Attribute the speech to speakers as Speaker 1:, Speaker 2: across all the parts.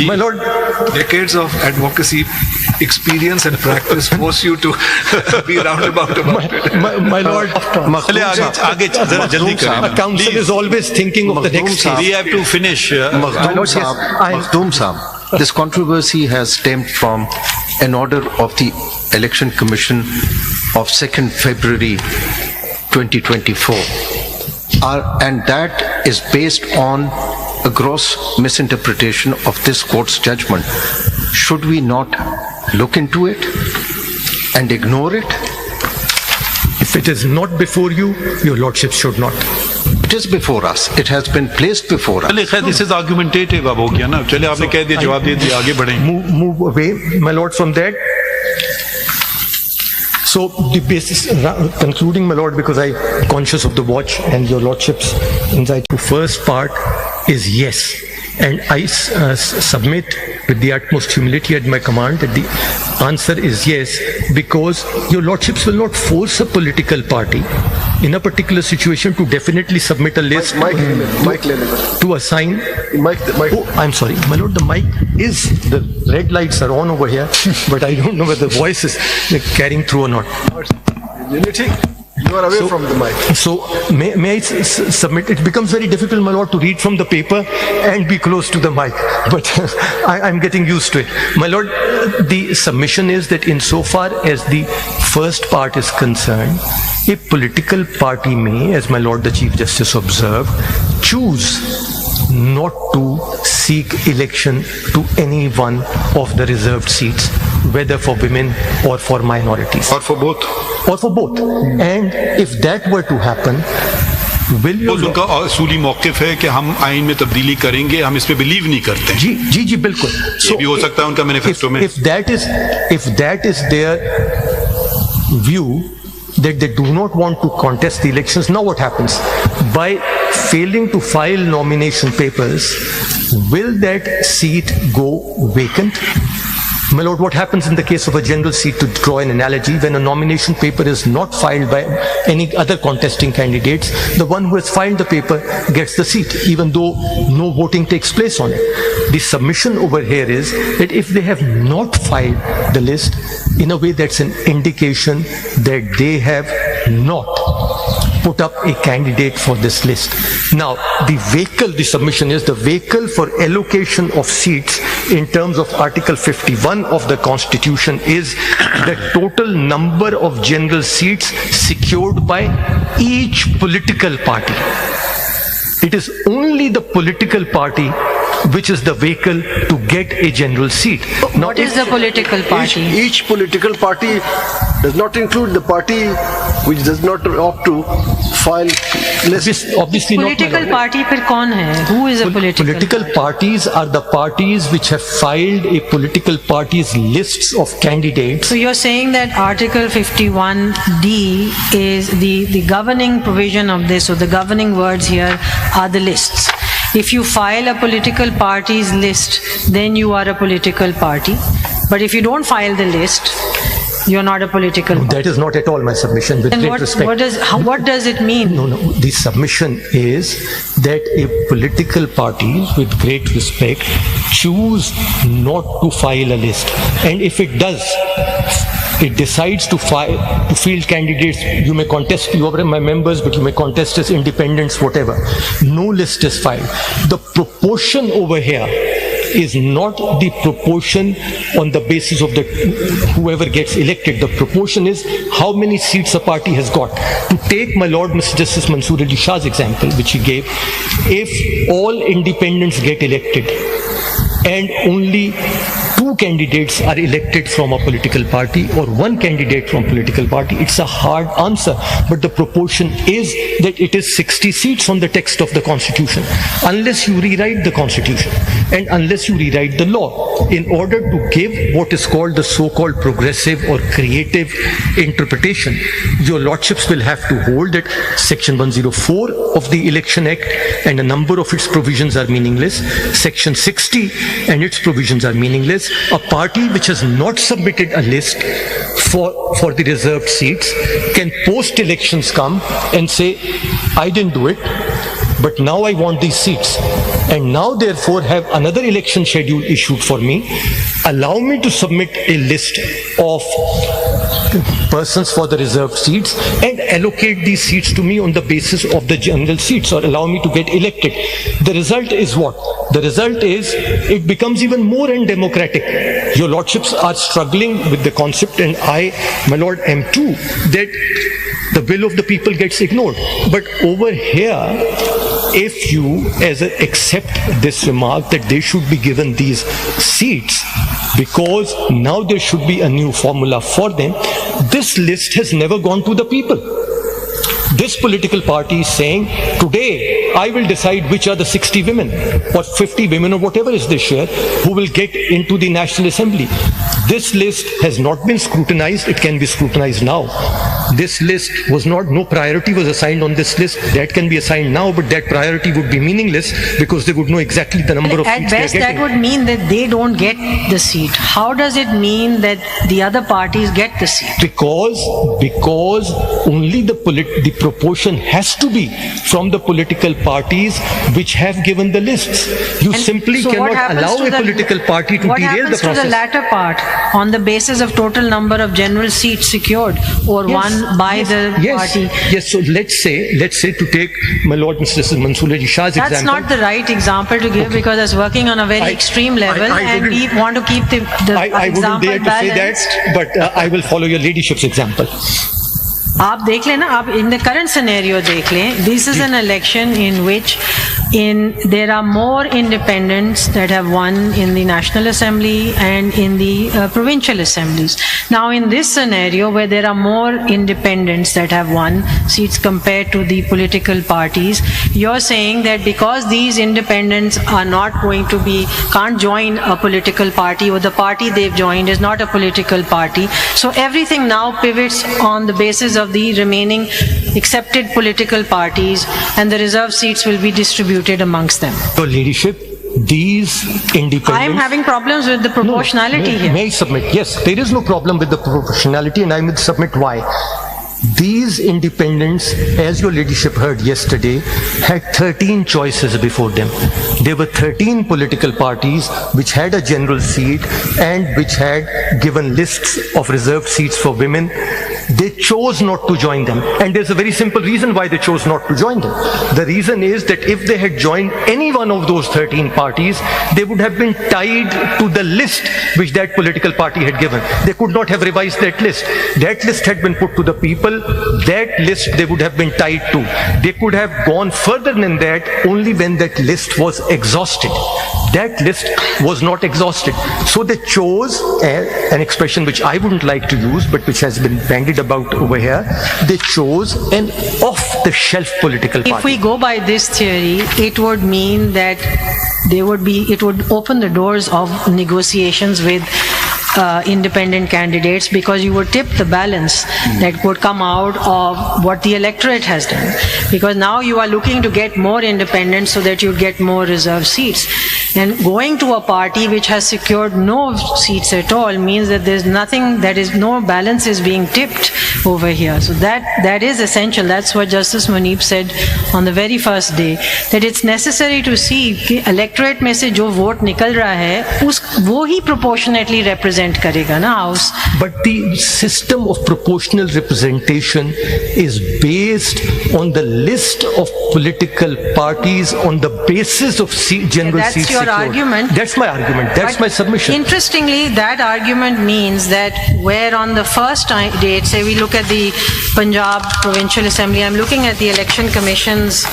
Speaker 1: My Lord,
Speaker 2: decades of advocacy experience and practice force you to be roundabout about it.
Speaker 1: my Lord,
Speaker 3: चले आगे जरा जल्दी करें.
Speaker 1: a council is always thinking of the next stage.
Speaker 3: We have to finish.
Speaker 4: Makhdoom Saab, this controversy has stemmed from an order of the Election Commission of 2nd February 2024. And that is based on a gross misinterpretation of this court's judgment. Should we not look into it and ignore it?
Speaker 1: If it is not before you, your lordship should not.
Speaker 4: It is before us. It has been placed before us.
Speaker 3: चले खैर this is argumentative अब हो गया ना. चले आपने कह दिया, जवाब दे दिया, आगे बढ़ें.
Speaker 1: Move away, my lord, from that. So the basis, concluding, my lord, because I'm conscious of the watch and your lordship's insight. The first part is yes. And I submit with the utmost humility at my command that the answer is yes, because your lordships will not force a political party in a particular situation to definitely submit a list to assign. Oh, I'm sorry, my lord, the mic is, the red lights are on over here, but I don't know whether the voice is carrying through or not.
Speaker 2: You are away from the mic.
Speaker 1: So may I submit? It becomes very difficult, my lord, to read from the paper and be close to the mic. But I'm getting used to it. My lord, the submission is that insofar as the first part is concerned, a political party may, as my lord the Chief Justice observed, choose not to seek election to any one of the reserved seats, whether for women or for minorities.
Speaker 3: Or for both.
Speaker 1: Or for both. And if that were to happen, will you...
Speaker 3: उनका असूली मौक़िफ़ है कि हम आइन में तब्दीली करेंगे, हम इस पे बिलीव नहीं करते.
Speaker 1: जी बिल्कुल.
Speaker 3: ये भी हो सकता है उनका मैनिफेस्टो में.
Speaker 1: If that is their view, that they do not want to contest the elections, now what happens? By failing to file nomination papers, will that seat go vacant? My lord, what happens in the case of a general seat, to draw an analogy, when a nomination paper is not filed by any other contesting candidates, the one who has filed the paper gets the seat, even though no voting takes place on it. The submission over here is that if they have not filed the list, in a way that's an indication that they have not put up a candidate for this list. Now, the submission is the vehicle for allocation of seats in terms of Article 51 of the Constitution is the total number of general seats secured by each political party. It is only the political party which is the vehicle to get a general seat.
Speaker 5: Now, what is the political party?
Speaker 2: Each political party does not include the party which does not opt to file list.
Speaker 1: Obviously
Speaker 5: political
Speaker 1: not.
Speaker 5: Party फिर कौन है? Who is a
Speaker 1: political parties are the parties which have filed a political party's lists of candidates.
Speaker 5: So you're saying that Article 51D is the governing provision of this, or the governing words here are the lists. If you file a political party's list, then you are a political party. But if you don't file the list, you're not a political party.
Speaker 1: That is not at all my submission, with great respect.
Speaker 5: What does it mean?
Speaker 1: No. The submission is that a political party, with great respect, choose not to file a list. And if it does, it decides to field candidates, you may contest, you are my members, but you may contest as independents, whatever. No list is filed. The proportion over here is not the proportion on the basis of the whoever gets elected. The proportion is how many seats a party has got. To take my Lord Mr. Justice Mansoor Ali Shah's example, which he gave, if all independents get elected and only 2 candidates are elected from a political party or 1 candidate from political party, it's a hard answer. But the proportion is that it is 60 seats on the text of the Constitution. Unless you rewrite the Constitution and unless you rewrite the law in order to give what is called the so-called progressive or creative interpretation, your lordships will have to hold that Section 104 of the Election Act and a number of its provisions are meaningless. Section 60 and its provisions are meaningless. A party which has not submitted a list for the reserved seats can post elections come and say, I didn't do it, but now I want these seats. and now therefore have another election schedule issued for me, allow me to submit a list of persons for the reserved seats and allocate these seats to me on the basis of the general seats, or allow me to get elected. The result is what? The result is it becomes even more undemocratic. Your lordships are struggling with the concept, and I, my lord, am too, that the will of the people gets ignored. But over here, if you accept this remark that they should be given these seats because now there should be a new formula for them, this list has never gone to the people. This political party is saying, today I will decide which are the 60 women or 50 women or whatever is the share who will get into the National Assembly. This list has not been scrutinized. It can be scrutinized now. This list was not, no priority was assigned on this list. That can be assigned now, but that priority would be meaningless because they would know exactly the number of seats they are getting.
Speaker 5: At best, that would mean that they don't get the seat. How does it mean that the other parties get the seat?
Speaker 1: Because only the proportion has to be from the political parties which have given the lists. You simply cannot allow a political party to derail the process.
Speaker 5: What happens to the latter part, on the basis of total number of general seats secured or won by the party?
Speaker 1: Yes, so let's say to take my lord Mr. Mansoor Ali Shah's example.
Speaker 5: That's not the right example to give because it's working on a very extreme level and we want to keep the
Speaker 1: I
Speaker 5: example
Speaker 1: wouldn't dare to say that, but I will follow your ladyship's example.
Speaker 5: आप देख लें ना, आप in the current scenario देख लें, this is an election in which there are more independents that have won in the National Assembly and in the provincial assemblies. Now in this scenario where there are more independents that have won seats compared to the political parties, you're saying that because these independents are not going to can't join a political party, or the party they've joined is not a political party, so everything now pivots on the basis of the remaining accepted political parties and the reserved seats will be distributed amongst them.
Speaker 1: Your ladyship, these independents...
Speaker 5: I am having problems with the proportionality here.
Speaker 1: May I submit? Yes, there is no problem with the proportionality, and I will submit why. These independents, as your ladyship heard yesterday, had 13 choices before them. There were 13 political parties which had a general seat and which had given lists of reserved seats for women. They chose not to join them, and there's a very simple reason why they chose not to join them. The reason is that if they had joined any one of those 13 parties, they would have been tied to the list which that political party had given. They could not have revised that list. That list had been put to the people. That list they would have been tied to. They could have gone further than that only when that list was exhausted. That list was not exhausted. So they chose an expression which I wouldn't like to use, but which has been bandied about over here. They chose an off-the-shelf political party.
Speaker 5: If we go by this theory, it would mean that it would open the doors of negotiations with independent candidates, because you would tip the balance that would come out of what the electorate has done. Because now you are looking to get more independents so that you get more reserved seats. And going to a party which has secured no seats at all means that there's nothing, no balance is being tipped over here. So that is essential. That's what Justice Munib said on the very first day, that it's necessary to see कि electorate में से जो vote निकल रहा है वो ही proportionately represent करेगा ना house.
Speaker 1: But the system of proportional representation is based on the list of political parties on the basis of general seats secured.
Speaker 5: That's your argument.
Speaker 1: That's my argument. That's my submission.
Speaker 5: Interestingly, that argument means that where on the first date, say we look at the Punjab Provincial Assembly, I'm looking at the Election Commission's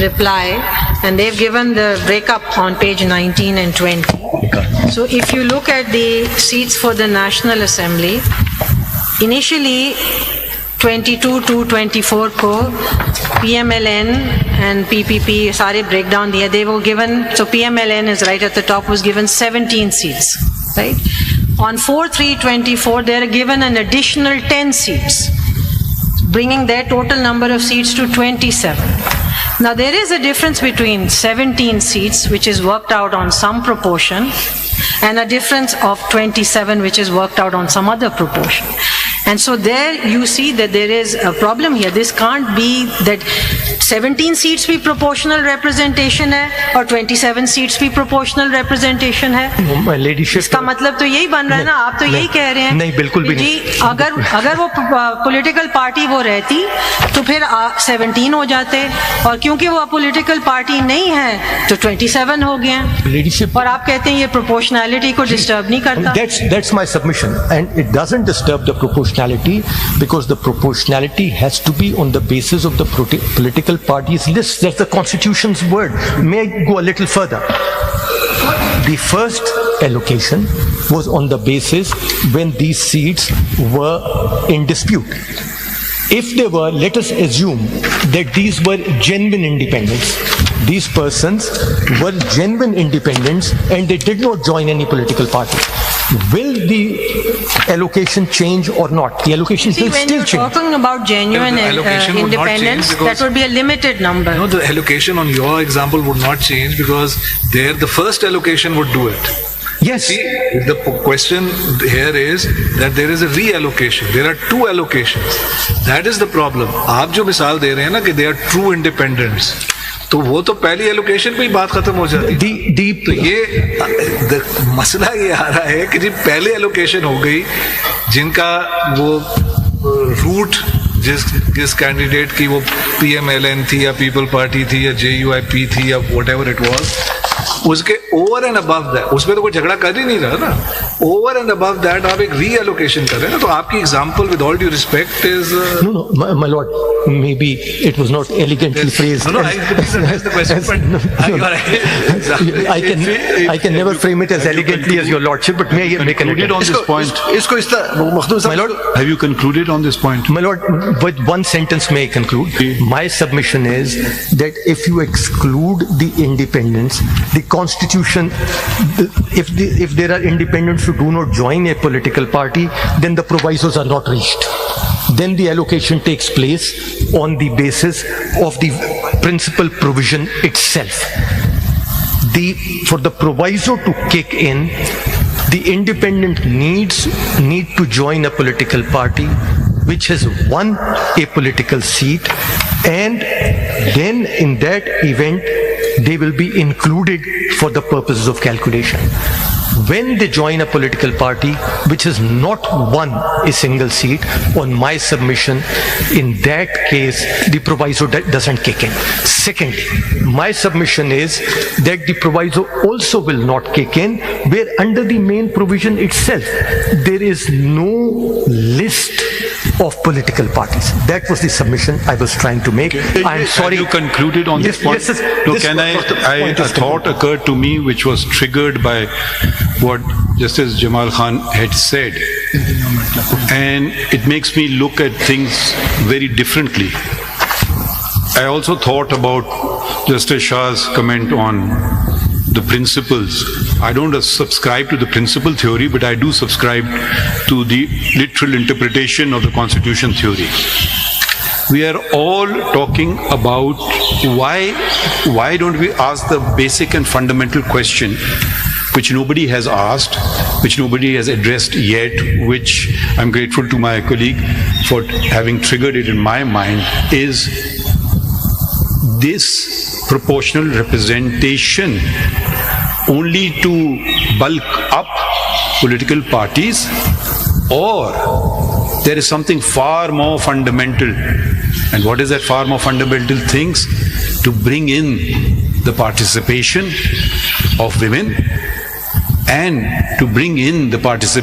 Speaker 5: reply, and they've given the breakup on page 19 and 20. So if you look at the seats for the National Assembly, initially 22 to 24 को PMLN and PPP सारे breakdown दिए, they were given, so PMLN is right at the top, was given 17 seats, right? On 4-3-24 they are given an additional 10 seats, bringing their total number of seats to 27. Now there is a difference between 17 seats, which is worked out on some proportion, and a difference of 27, which is worked out on some other proportion. And so there you see that there is a problem here. This can't be that 17 seats भी proportional representation है और 27 seats भी proportional representation है।
Speaker 1: Ladyship,
Speaker 5: इसका मतलब तो यही बन रहा है ना, आप तो यही कह रहे हैं।
Speaker 1: नहीं, बिल्कुल भी नहीं।
Speaker 5: जी, अगर वो पॉलिटिकल पार्टी वो रहती तो फिर 17 हो जाते, और क्योंकि वो पॉलिटिकल पार्टी नहीं है तो 27 हो गए।
Speaker 1: leadership,
Speaker 5: और आप कहते हैं ये प्रोपोर्शनैलिटी को डिस्टर्ब नहीं करता।
Speaker 1: that's my submission, and it doesn't disturb the proportionality because the proportionality has to be on the basis of the political parties list. That's the Constitution's word. May I go a little further? The first allocation was on the basis when these seats were in dispute. If they were, let us assume that these were genuine independents. These persons were genuine independents and they did not join any political party. Will the allocation change or not? The allocation will
Speaker 5: when
Speaker 1: still
Speaker 5: you're
Speaker 1: change.
Speaker 5: talking about genuine
Speaker 6: The allocation would not change
Speaker 5: independence,
Speaker 6: because-
Speaker 5: that would be a limited number.
Speaker 6: No, the allocation on your example would not change because there the first allocation would do it.
Speaker 1: Yes.
Speaker 6: See, the question here is that there is a reallocation. There are two allocations. That is the problem. आप जो मिसाल दे रहे हैं ना कि they are true independents, तो वो तो पहली एलोकेशन पे ही बात खत्म हो जाती है। तो ये मसला ये आ रहा है कि जी पहले एलोकेशन हो गई, जिनका वो रूट जिस कैंडिडेट की वो PMLN थी या पीपल पार्टी थी या JUIP थी या व्हाटएवर इट वाज, उसके ओवर एंड अबव दैट, उसमें तो कोई झगड़ा कर ही नहीं रहा ना, ओवर एंड अबव दैट आप एक रीएलोकेशन कर रहे हैं ना। तो आपकी example with all due respect is
Speaker 1: No, my lord, maybe it was not elegantly phrased.
Speaker 6: No, that's the question, but
Speaker 1: I can never frame it as elegantly as your lordship, but may I make an
Speaker 3: Concluded on
Speaker 1: attempt?
Speaker 3: this point.
Speaker 2: इसको इस तरह Makhdoom
Speaker 1: My lord,
Speaker 3: Have you concluded on this point?
Speaker 1: My lord, with one sentence may I conclude? My submission is that if you exclude the independents, the constitution, if there are independents who do not join a political party, then the provisos are not reached. Then the allocation takes place on the basis of the principal provision itself. For the proviso to kick in, the independent need to join a political party which has won a political seat, and then in that event they will be included for the purposes of calculation. When they join a political party which has not won a single seat, on my submission, in that case the proviso doesn't kick in. Secondly, my submission is that the proviso also will not kick in where under the main provision itself there is no list of political parties. That was the submission I was trying to make. I am sorry.
Speaker 3: Have you concluded on this point?
Speaker 1: Yes,
Speaker 3: So
Speaker 1: this
Speaker 3: can
Speaker 1: point
Speaker 3: a
Speaker 1: is
Speaker 3: thought occurred to me which was triggered by what Justice Jamal Khan had said, and it makes me look at things very differently. I also thought about Justice Shah's comment on the principles. I don't subscribe to the principle theory, but I do subscribe to the literal interpretation of the Constitution theory. We are all talking about why don't we ask the basic and fundamental question which nobody has asked, which nobody has addressed yet, which I'm grateful to my colleague for having triggered it in my mind, is this proportional representation only to bulk up political parties, or there is something far more fundamental? And what is that far more fundamental things? To bring in the participation of women and to bring in the participation